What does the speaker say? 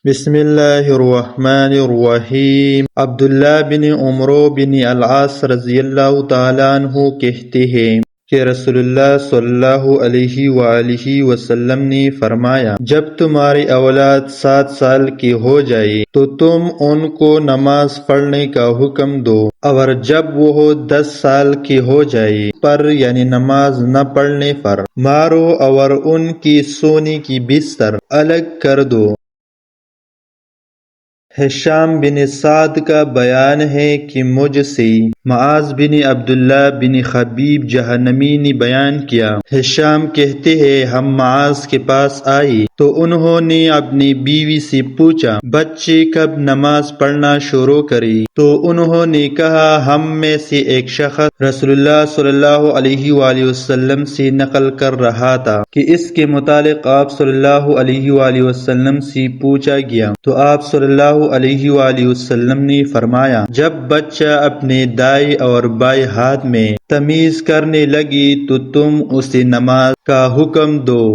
بسم اللہ الرحمن الرحیم۔ عبداللہ بن عمر بن العاص رضی اللہ تعالیٰ عنہ کہتے ہیں کہ رسول اللہ صلی اللہ علیہ وآلہ وسلم نے فرمایا، جب تمہاری اولاد 7 سال کی ہو جائے تو تم ان کو نماز پڑھنے کا حکم دو، اور جب وہ 10 سال کی ہو جائے پر یعنی نماز نہ پڑھنے پر مارو اور ان کی سونے کی بستر الگ کر دو۔ ہشام بن سعد کا بیان ہے کہ مجھ سے معاذ بن عبداللہ بن خبیب جہنمی نے بیان کیا۔ ہشام کہتے ہیں، ہم معاذ کے پاس آئے تو انہوں نے اپنی بیوی سے پوچھا، بچے کب نماز پڑھنا شروع کرے؟ تو انہوں نے کہا، ہم میں سے ایک شخص رسول اللہ صلی اللہ علیہ وآلہ وسلم سے نقل کر رہا تھا کہ اس کے متعلق آپ صلی اللہ علیہ وآلہ وسلم سے پوچھا گیا تو آپ صلی اللہ علیہ وآلہ وسلم نے فرمایا، جب بچہ اپنے دائیں اور بائیں ہاتھ میں تمیز کرنے لگے تو تم اسے نماز کا حکم دو۔